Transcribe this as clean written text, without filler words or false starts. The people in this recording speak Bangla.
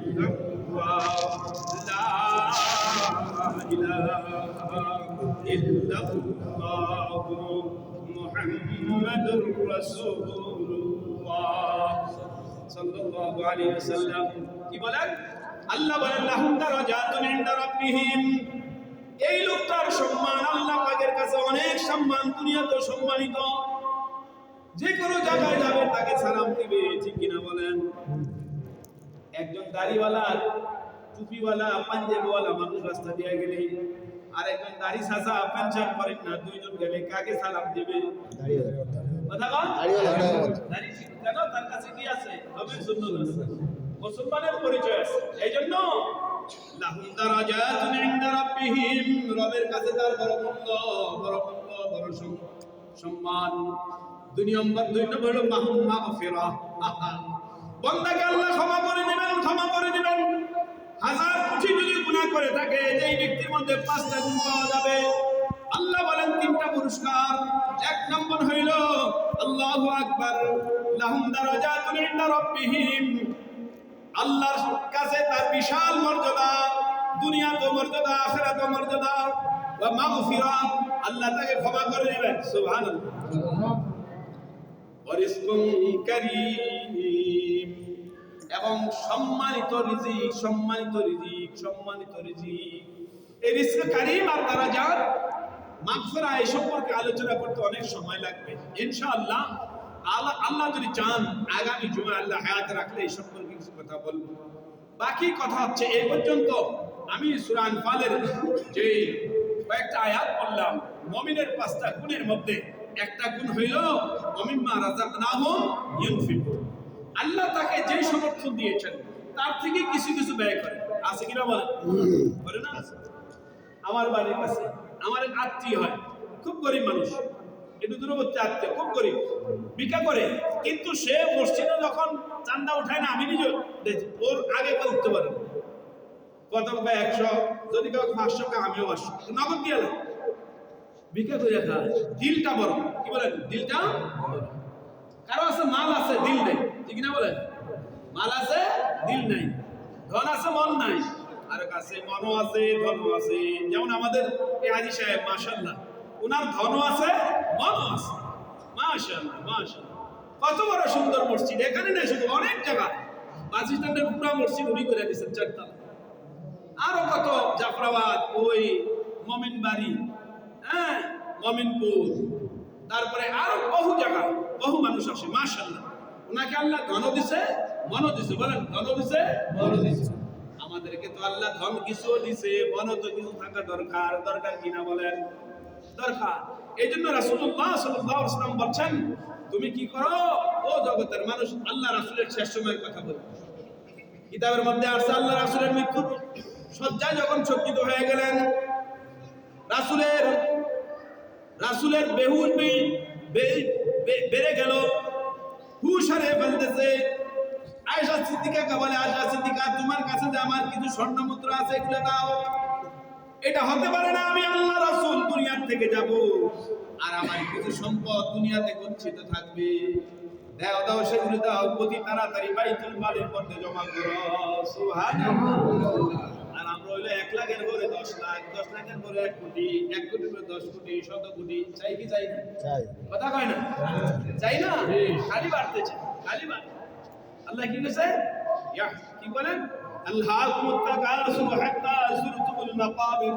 ইল্লাল্লাহ লা ইলাহা ইল্লাল্লাহ মুহাম্মাদুর রাসূলুল্লাহ সাল্লাল্লাহু আলাইহি ওয়াসাল্লাম কি বলেন? আল্লাহ বলেন লাহুম দারাজাতুন ইনদা রাব্বিহিম, এই লোকটার সম্মান আল্লাহ পাকের কাছে অনেক সম্মান, দুনিয়াতেও সম্মানিত, যে কোনো জায়গায় যাবে তাকে সালাম দিবে, ঠিক কিনা বলেন? একজন দাড়িওয়ালা, টুপিওয়ালা, পাঞ্জাবিওয়ালা মানুষ রাস্তা দিয়ে গেলে আর একজন দাড়ি ছাঁচা পেনশন করেন না, দুইজন গেলে কাকে সালাম দিবে? কথা বল, দাড়ি কেন? তার কাছে কি আছে? নবীর সুন্নাত আছে, মুসলমানের পরিচয় আছে। এইজন্য লাহুম দারাজাতুন ইনদা রাব্বিহিম, রবের কাছে তার বড় মূল্য, বড় সম্মান। দুই নম্বর হলো মাগফিরাহ, বান্দাকে আল্লাহ ক্ষমা করে দিবেন, ক্ষমা করে দিবেন। হাজার কোটি যদি গুনাহ করে থাকে, এই ব্যক্তির মধ্যে 5টা গুণ পাওয়া যাবে। আল্লাহ বলেন 3টা পুরস্কার। এক নম্বর হইল আল্লাহু আকবার, লাহুম দারাজাতুন ইনদা রাব্বিহিম, আল্লাহর কাছে তার বিশাল মর্যাদা, দুনিয়াতেও মর্যাদা, আখিরাতেও মর্যাদা। ওয়া মাগফিরাহ, আল্লাহ তাকে ক্ষমা করে দিবেন, সুবহানাল্লাহ। ওয়া রিজকুন কারীম, এবং সম্মানিত রিজিক, সম্মানিত রিজিক, সম্মানিত রিজিক। এই রিজক কারীম আর দারাজাত, মাগফিরাহ, এই সম্পর্কে আলোচনা করতে অনেক সময় লাগবে। ইনশাআল্লাহ আল্লাহ যদি চান আগামী জুমা আল্লাহ হায়াত রাখলে এই সম্পর্কে কিছু কথা বলবো। বাকি কথা হচ্ছে এই পর্যন্ত আমি সূরা আনফালের যে কয়েকটা আয়াত বললাম, মুমিনের 5টা গুণের মধ্যে একটা গুণ হইল ওমিম্মা রাযাকনাহুম ইউনফিকুন, আল্লাহ তাকে যে সমর্থন দিয়েছেন তার থেকে কিছু কিছু ব্যয় করে। আছে কিনা বলেন? করে না? আমার বাড়ির কাছে আমার এক আত্মীয় হয়, খুব গরিব মানুষ, একটু দূরবর্তী আত্মীয়, খুব গরিব, ভিক্ষা করে, কিন্তু সে মসজিদে যখন চান্দা উঠায় না, আমি নিজে ওর আগে কেউ উঠতে পারে না। কত টাকা? 100, যদি কেউ 500 টাকা, আমিও 500 নগদ দিয়ে এলাম। ভিক্ষা করে খায়, দিলটা বড়, কি বলেন? দিলটা বড়। কারো আছে মাল আছে, দিল নেই, ঠিক না বলেন? মাল আছে, দিল নাই, ধন আছে, মন নাই। আর কাছে মনও আছে, ধনও আছে। যেমন আমাদের এই হাজী সাহেব, মাশাআল্লাহ, ওনার ধনও আছে, মনও আছে, মাশাআল্লাহ, মাশাআল্লাহ। কত বড় সুন্দর মসজিদ, এখানে না শুধু অনেক জায়গায়, বাস স্ট্যান্ডের পুরা মসজিদ উনি করে দিয়েছেন 4 তলা। আরো কত জাফরাবাদ, ওই মমিনবাড়ি, হ্যাঁ, মমিনপুর, তারপরে আরো বহু জায়গা, বহু মানুষ আসে, মাশাআল্লাহ। ওনাকে আল্লাহ ধন দিছে, মনও দিছে, বলেন ধন দিছে, মনও দিছে। আমাদেরকে তো আল্লাহ ধন কিছু দিছে, মনও তো কিছু থাকা দরকার, দরকার কিনা বলেন? দরকার। এই জন্য রাসূলুল্লাহ সাল্লাল্লাহু আলাইহি ওয়াসাল্লাম বলছেন, তুমি কি করো ও জগতের মানুষ? আল্লাহ রাসূলের শেষ সময়ের কথা বলে কিতাবের মধ্যে আসছে, আল্লাহ রাসূলের মৃত্যুর শয্যায় যখন চকিত হয়ে গেলেন, রাসূলের বেহুশ বেড়ে গেল, হুশ হারিয়ে ফেলতেছে। আয়েশা সিদ্দিকাকে বলে, আয়েশা সিদ্দিকা, তোমার কাছে যে আমার কিছু স্বর্ণ মুদ্রা আছে, এগুলো দাও। এটা হতে পারে না, আমি আল্লাহ রাসূল দুনিয়ার থেকে যাব আর আমার কিছু সম্পদ দুনিয়াতে গচ্ছিত থাকবে। দাও দাও, সেগুলো দাও, অতি তাড়াতাড়ি বাইতুল মালের মধ্যে জমা করো, সুবহানাল্লাহ। আর আমরা হইলো 1 লাখের ঘরে 10 লাখ, 10 লাখের ঘরে 1 কোটি, 1 কোটির ঘরে 10 কোটি, 100 কোটি। চাই কি চাই না? চাই। কথা কয় না? চাই না? খালি বাড়তে চাই, খালি বাড়তে। আল্লাহ কি কইছে? কি বলেন? আল্লাহুম্মা তাকাসুর হাত্তা যুরতুমুল মাকাবির।